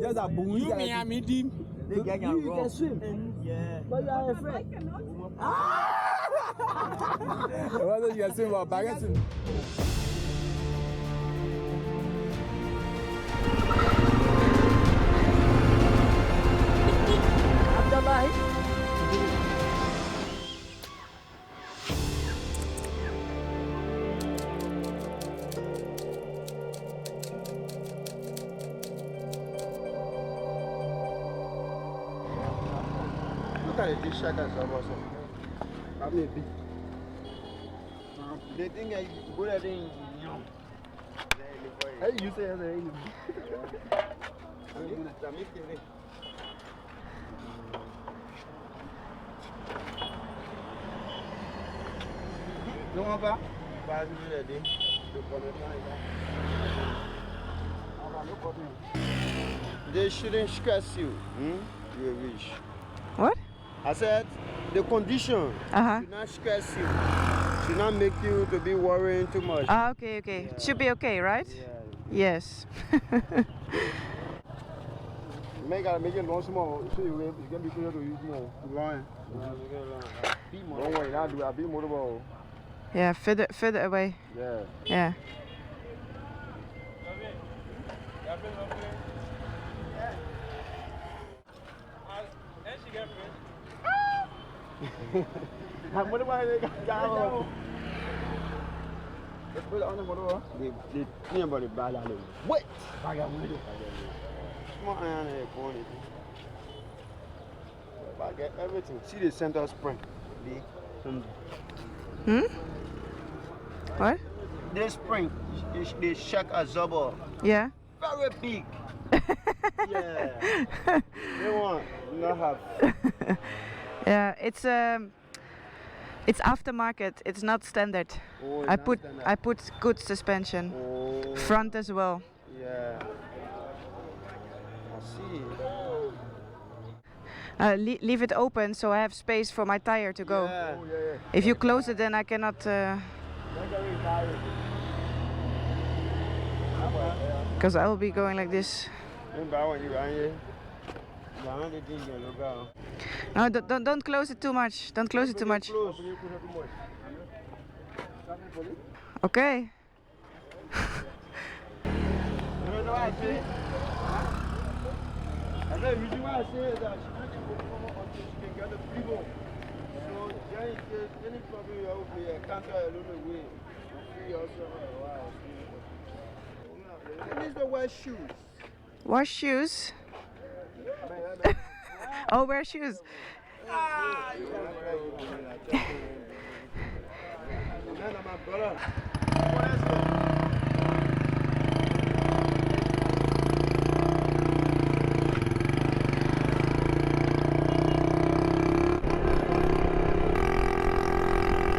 just a boom. You me and me dim. You can swim. Yeah. But you are afraid. Whether you can swim or back swim. Look at this shaka also. I'm a big. They think I good at it. Hey, you say that. Non, on va pas aider. They shouldn't stress you. You wish. What? I said the condition should not stress you. Should not make you to be worrying too much. Ah, okay, okay. It should be okay, right? Yeah. Yes. Make it long small so you can be clear to use more. Long. Don't worry, I'll do a bit more. Yeah, further away. Yeah. Yeah. What about the let's put it on the motor. The thing about the ball. Wait! Come on, I want I get everything. See the center spring. What? This spring, the shock absorber. Yeah. Very big. Yeah. They want not have. Yeah, it's aftermarket. It's not standard. Oh, I put good suspension, front as well. Yeah. I see. Leave it open so I have space for my tire to go. Yeah. Oh, yeah. If you close it, then I cannot. Because I will be going like this. No, don't close it too much. Don't close it too much. Okay. I said, the reason why I say is that she didn't perform until she can get the people. So, then in case any problem you have with me, I can't try alone away. Free also. It needs to wear shoes. Wash shoes. Oh, wear shoes. My brother.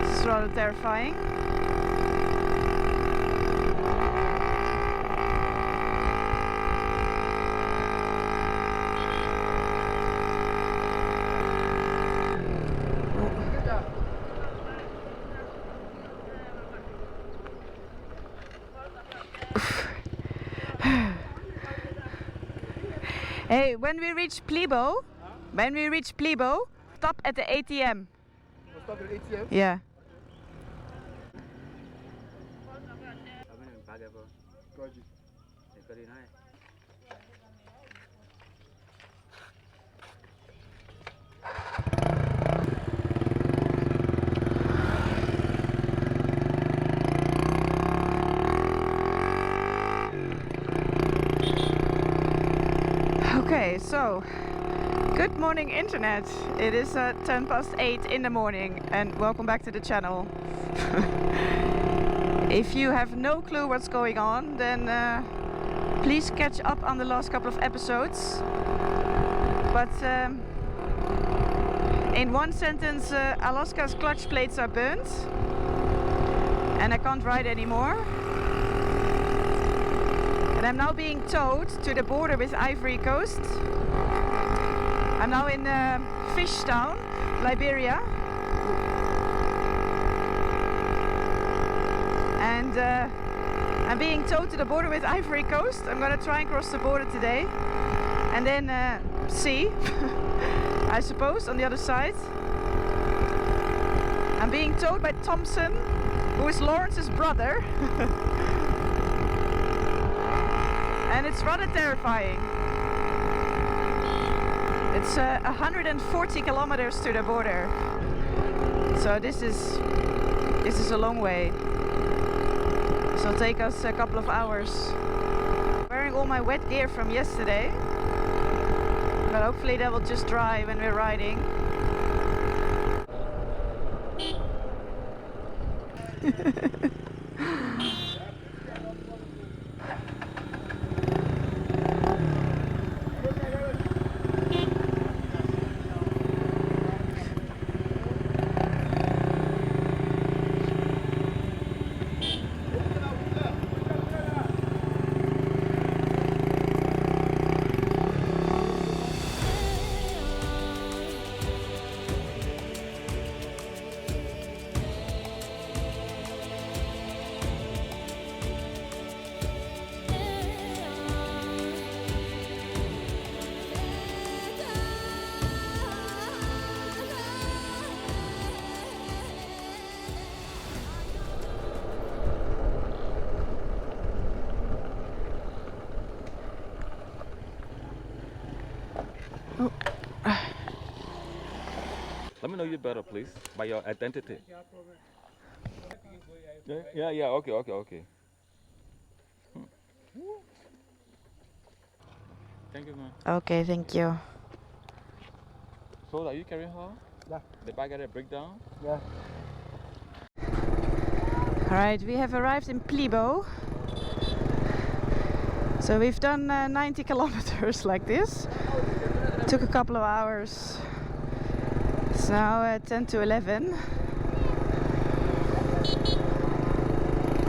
It's rather terrifying. Hey, when we reach Plibo, stop at the ATM. Stop at the ATM? Yeah. Okay, so good morning internet. It is 8:10 in the morning and welcome back to the channel. If you have no clue what's going on, then please catch up on the last couple of episodes. But in one sentence, Alaska's clutch plates are burnt and I can't ride anymore. And I'm now being towed to the border with Ivory Coast. I'm now in Fishtown, Liberia. And I'm being towed to the border with Ivory Coast. I'm gonna try and cross the border today. And then see, I suppose, on the other side. I'm being towed by Thompson, who is Lawrence's brother. And it's rather terrifying. It's 140 kilometers to the border. So this is a long way. So it'll take us a couple of hours. Wearing all my wet gear from yesterday. But hopefully that will just dry when we're riding. Let me know you better, please, by your identity. Yeah, okay. Thank you, man. Okay, thank you. So, are you carrying her? Yeah. The bag at a breakdown? Yeah. Alright, we have arrived in Plibo. So we've done 90 kilometers like this. Took a couple of hours. It's now 10 to 11.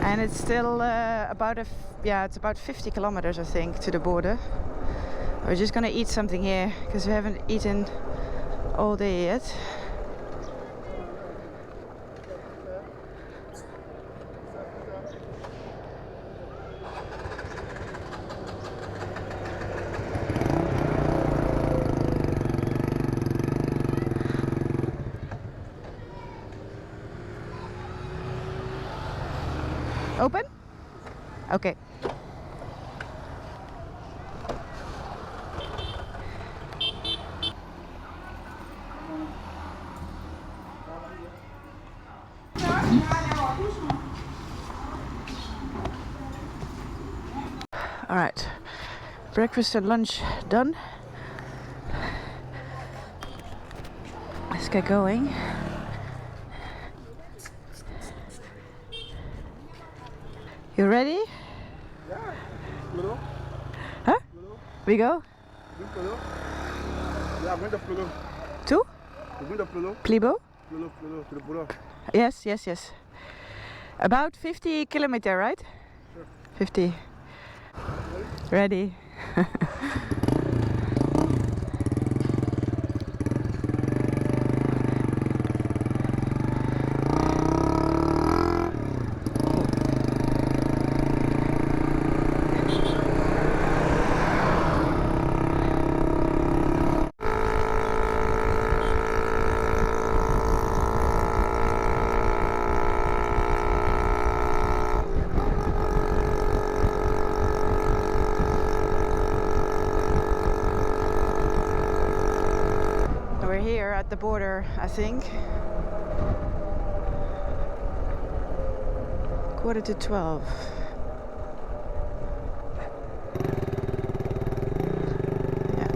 And it's still it's about 50 kilometers I think to the border. We're just gonna eat something here because we haven't eaten all day yet. Open? Okay. All right. Breakfast and lunch done. Let's get going. You ready? Yeah. Plolo. Huh? Plolo. We go? Plolo. Yeah, I'm going to Plolo. To? We're going to Plolo. Plibo? Plolo, to the Plolo. Yes. About 50 kilometer, right? Sure. 50. Ready? We're here at the border, I think. 11:45. Yeah.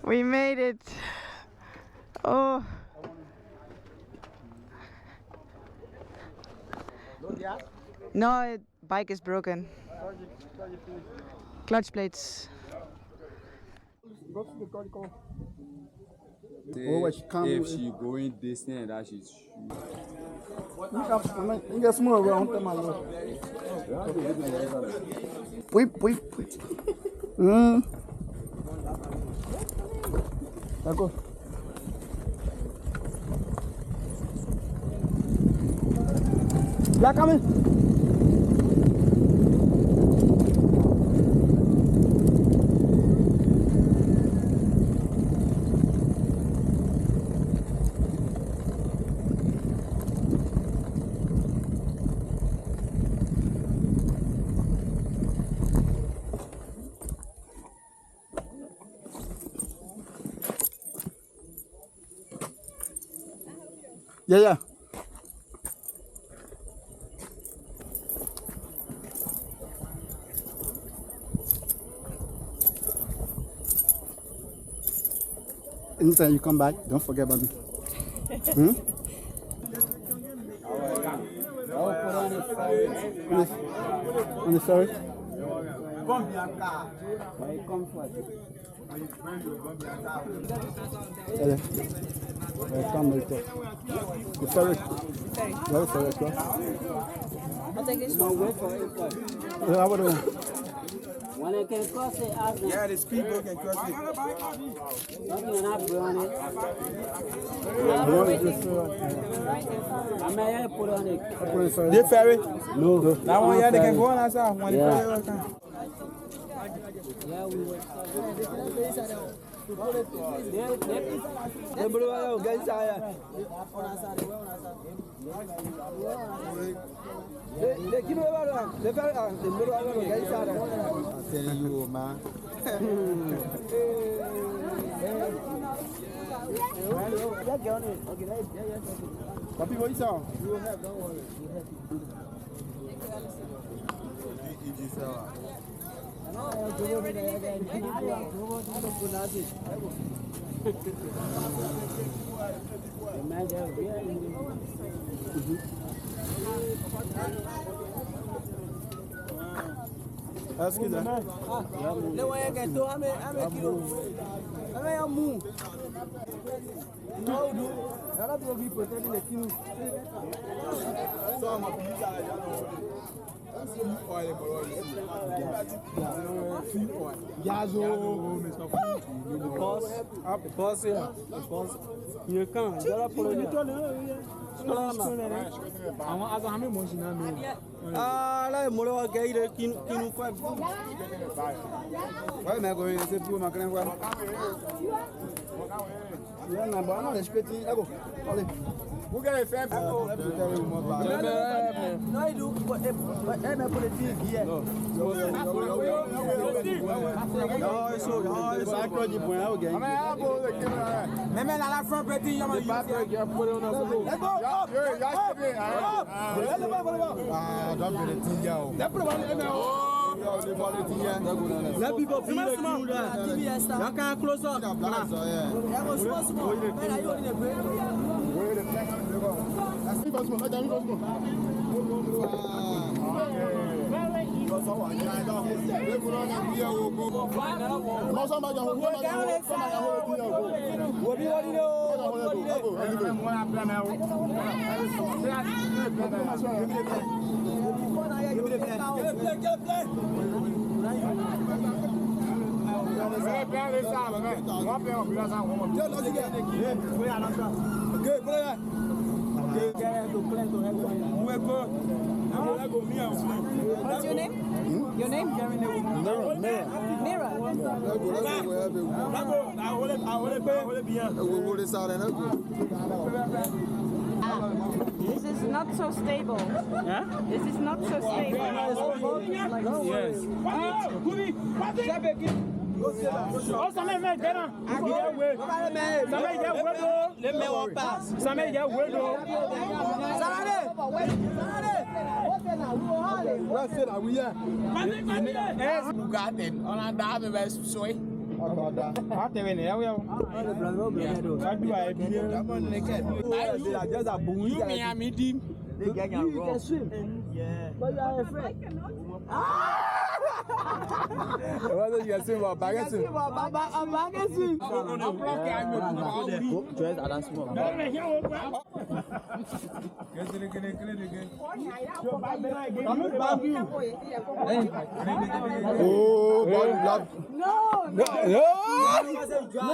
We made it. Oh. No, bike is broken. Clutch plates. If she going this and that, she's. Wait. D'accord. Là, quand même. Yeah. Anytime you come back, don't forget about me. On the ferry? Come later. The ferry. The ferry across. I think it's no way for it. How about the When they can cross it, ask them. Yeah, the speedboat can cross it. Nothing not burn it. I may put on it. The ferry? No. That one, yeah, they can go on outside. When the ferry will come. Yeah, we were. The blue one, get inside. The kilo one, the ferry, the blue one, get inside. I'm telling you, man. Papi, what is that? You will have, don't worry. Ask you that. No way I can do. I'm a kilo. I'm a move. No, do. I don't want to be protecting the kilo. You can't. Là, moi, on va gagner qui nous fait. Ouais, mais quand c'est pour ma crème, voilà. Il y en a pas, non, je peux te dire. Allez. Vous allez faire non, il doit. Elle m'a pour les filles hier. Non, c'est pas quoi du point là, ok. Même à la fin, petit, il y a pas de pour le nom. Ah, donc le tigre. Let people feel like you that. You can't close up. What's your name? Your name? Mira. This is not so stable. Huh? This is not so stable. Yes. Oh, ça m'est fait bien. Ça m'est bien. You can swim, but you are afraid. Whether you can swim or back and swim. No.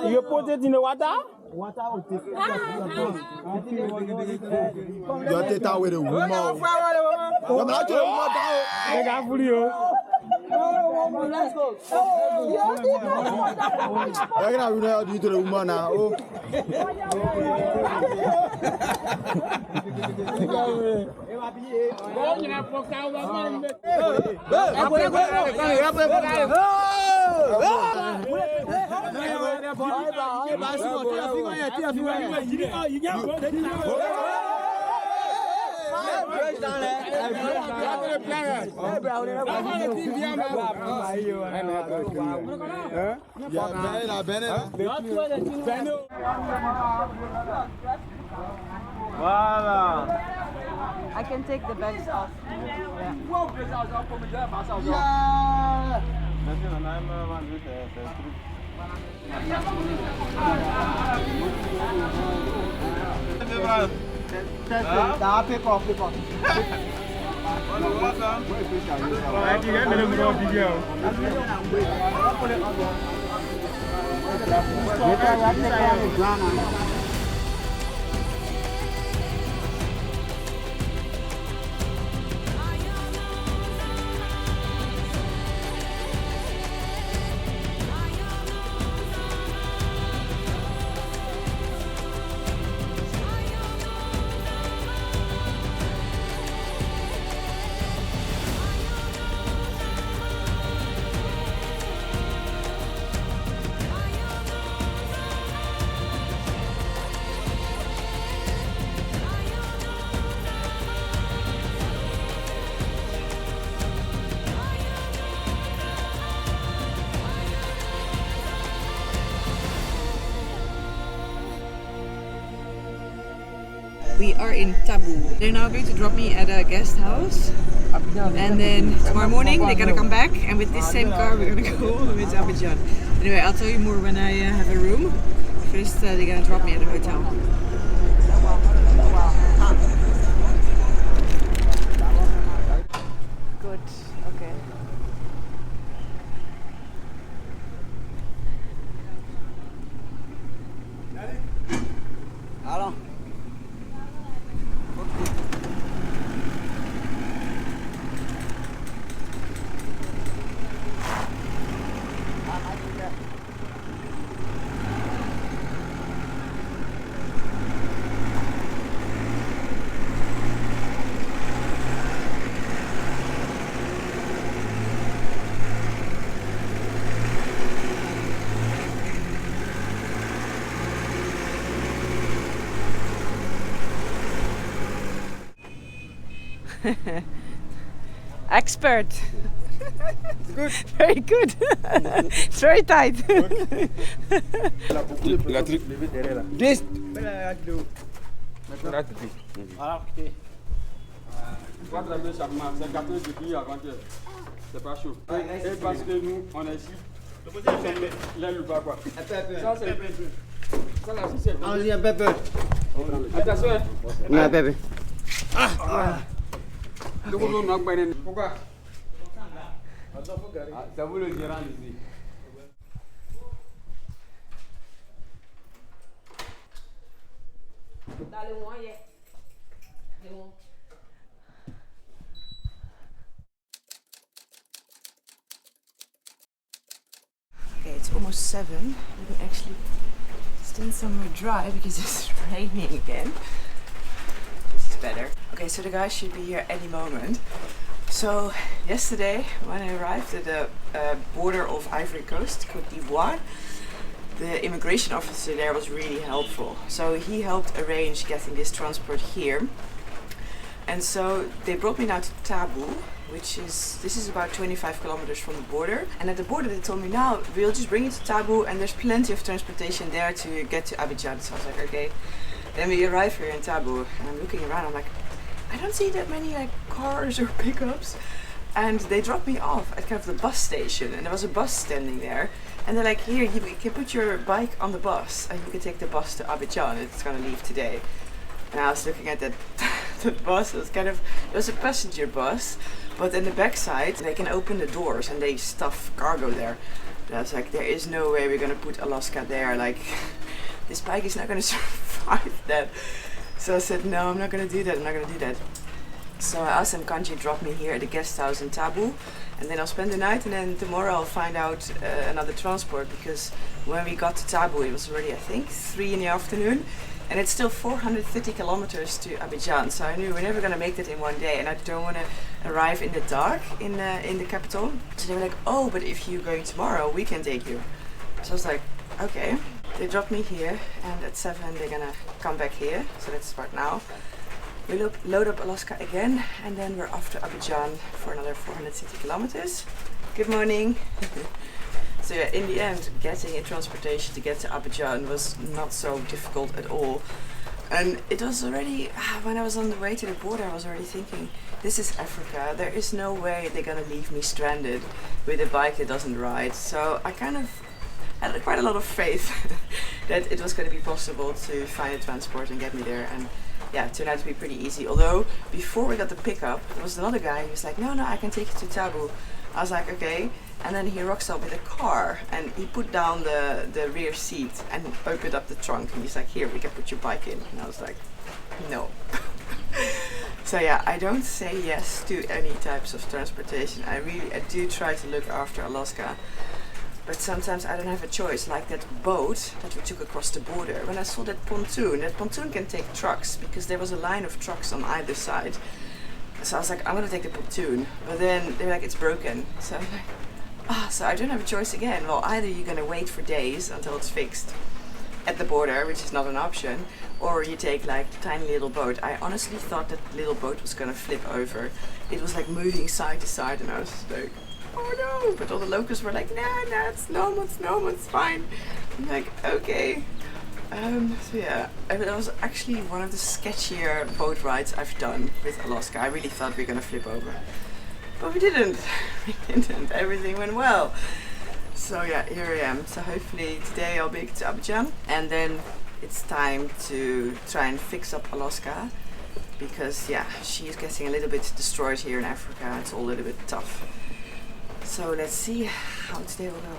You put it in the water? Your teta with a woman. I'm not your mother. Let's go. I'm going to do to the woman now. I can take the bags off. We are in Tabou. They're now going to drop me at a guest house, and then tomorrow morning they're gonna come back, and with this same car we're gonna go all the way to Abidjan. Anyway, I'll tell you more when I have a room. First they're gonna drop me at a hotel. Good, okay. Hello. Expert. Good. Very good. It's very tight. This. C'est pas chaud. Et parce que nous, on est ici. L'aile ou pas quoi. Ça c'est ça là, c'est Allez, un pepper. attention. Un pepper. Pourquoi? Ça vous le dira ici. Okay, it's almost 7. We can actually stand somewhere dry because it's raining again. This is better. Okay, so the guys should be here any moment. So yesterday, when I arrived at the border of Ivory Coast, Côte d'Ivoire, the immigration officer there was really helpful. So he helped arrange getting this transport here. And so they brought me now to Tabou, this is about 25 kilometers from the border. And at the border they told me, now we'll just bring you to Tabo and there's plenty of transportation there to get to Abidjan. So I was like, okay. Then we arrive here in Tabo and I'm looking around, I'm like, I don't see that many like cars or pickups. And they dropped me off at kind of the bus station and there was a bus standing there. And they're like, here, you can put your bike on the bus and you can take the bus to Abidjan. It's gonna leave today. And I was looking at that the bus. It was a passenger bus, but in the backside they can open the doors and they stuff cargo there. And I was like, there is no way we're gonna put Alaska there. Like, this bike is not gonna survive that. So I said, no, I'm not gonna do that. I'm not gonna do that. So I asked them, can't you drop me here at the guest house in Tabo? And then I'll spend the night and then tomorrow I'll find out another transport, because when we got to Tabo it was already, I think, 3 in the afternoon and it's still 450 kilometers to Abidjan. So I knew we're never going to make that in one day and I don't want to arrive in the dark in the capital. So they were like, oh, but if you're going tomorrow, we can take you. So I was like, okay. They dropped me here and at 7 they're going to come back here. So let's start now. We load up Alaska again and then we're off to Abidjan for another 460 kilometers. Good morning. So yeah, in the end, getting a transportation to get to Abidjan was not so difficult at all. And it was already, when I was on the way to the border, I was already thinking, this is Africa. There is no way they're gonna leave me stranded with a bike that doesn't ride. So I kind of had quite a lot of faith that it was gonna be possible to find a transport and get me there. And yeah, it turned out to be pretty easy. Although, before we got the pickup, there was another guy who was like, no, I can take you to Tabo. I was like, okay. And then he rocks up with a car and he put down the rear seat and opened up the trunk and he's like, here, we can put your bike in. And I was like, no. So yeah, I don't say yes to any types of transportation. I do try to look after Alaska. But sometimes I don't have a choice, like that boat that we took across the border. When I saw that pontoon can take trucks because there was a line of trucks on either side. So I was like, I'm gonna take the pontoon. But then they were like, it's broken. So I'm like, so I don't have a choice again. Well, either you're gonna wait for days until it's fixed at the border, which is not an option, or you take like a tiny little boat. I honestly thought that little boat was gonna flip over. It was like moving side to side and I was like, oh no, but all the locals were like, nah, it's normal, it's fine. I'm like, okay. So yeah, it was actually one of the sketchier boat rides I've done with Alaska. I really thought we were gonna flip over, but we didn't. Everything went well. So yeah, here I am. So hopefully today I'll make it to Abidjan, and then it's time to try and fix up Alaska, because yeah, she's getting a little bit destroyed here in Africa. It's all a little bit tough. So let's see how today will go.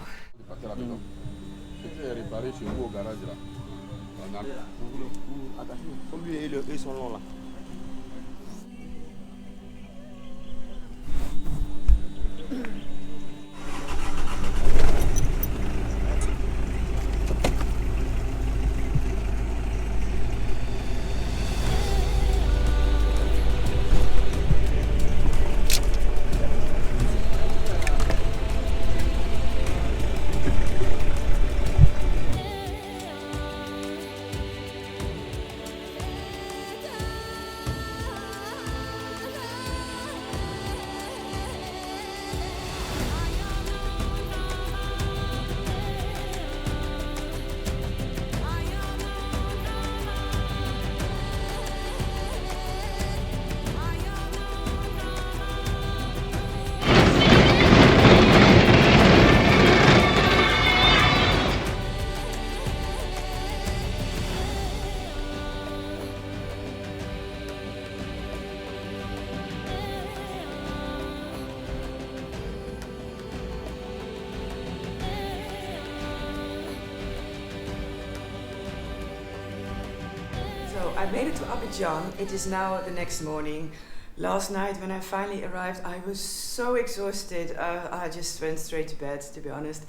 So I made it to Abidjan. It is now the next morning. Last night when I finally arrived, I was so exhausted. I just went straight to bed, to be honest.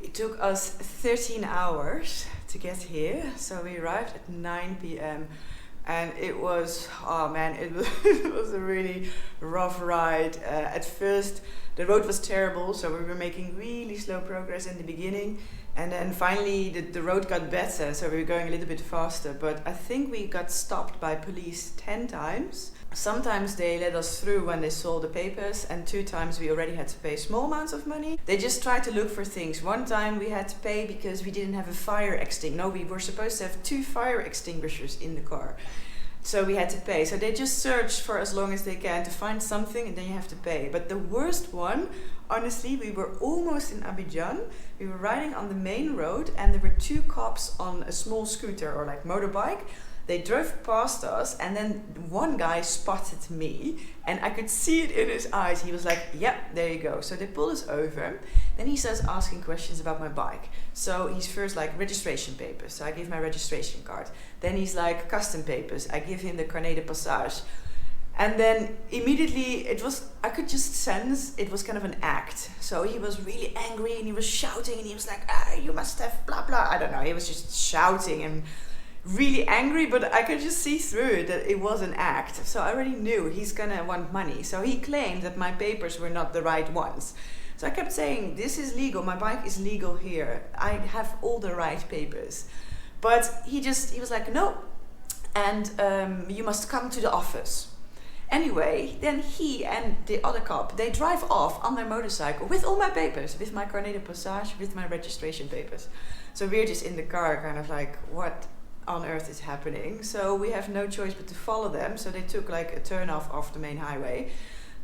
It took us 13 hours to get here. So we arrived at 9 p.m. and it was, oh man, it was a really rough ride. At first, the road was terrible, so we were making really slow progress in the beginning. And then finally the road got better, so we were going a little bit faster. But I think we got stopped by police 10 times. Sometimes they let us through when they saw the papers, and 2 times we already had to pay small amounts of money. They just tried to look for things. One time we had to pay because we didn't have a fire extinguisher. No, we were supposed to have 2 fire extinguishers in the car. So we had to pay. So they just search for as long as they can to find something, and then you have to pay. But the worst one, honestly, we were almost in Abidjan. We were riding on the main road, and there were 2 cops on a small scooter or like motorbike. They drove past us, and then one guy spotted me, and I could see it in his eyes. He was like, yep, there you go. So they pulled us over. Then he starts asking questions about my bike. So he's first like registration papers. So I give my registration card. Then he's like custom papers. I give him the carnet de passage. And then immediately I could just sense it was kind of an act. So he was really angry, and he was shouting, and he was like, you must have blah, blah. I don't know. He was just shouting and really angry, but I could just see through it that it was an act. So I already knew he's gonna want money. So he claimed that my papers were not the right ones. So I kept saying, this is legal, my bike is legal here. I have all the right papers. But he was like, no, and you must come to the office. Anyway, then he and the other cop, they drive off on their motorcycle with all my papers, with my carnet de passage, with my registration papers. So we're just in the car kind of like, what on earth is happening? So we have no choice but to follow them. So they took like a turn off the main highway.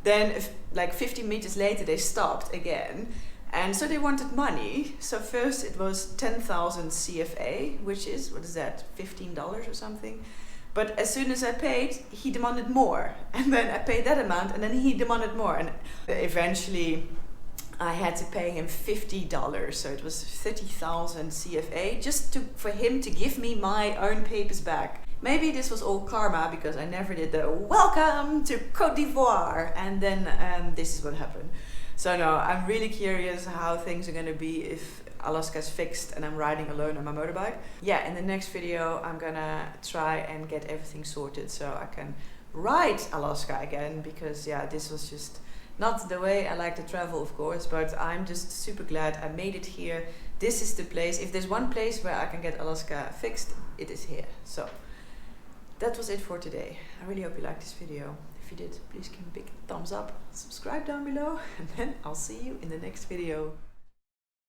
Then like 50 meters later they stopped again, and so they wanted money. So first it was 10,000 CFA, which is, what is that, $15 or something. But as soon as I paid, he demanded more, and then I paid that amount, and then he demanded more, and eventually I had to pay him $50, so it was 30,000 CFA just for him to give me my own papers back. Maybe this was all karma, because I never did the welcome to Côte d'Ivoire, and then this is what happened. So no, I'm really curious how things are gonna be if Alaska's fixed and I'm riding alone on my motorbike. Yeah, in the next video I'm gonna try and get everything sorted so I can ride Alaska again, because yeah, this was just not the way I like to travel, of course, but I'm just super glad I made it here. This is the place. If there's one place where I can get Alaska fixed, it is here. So that was it for today. I really hope you liked this video. If you did, please give me a big thumbs up, subscribe down below, and then I'll see you in the next video.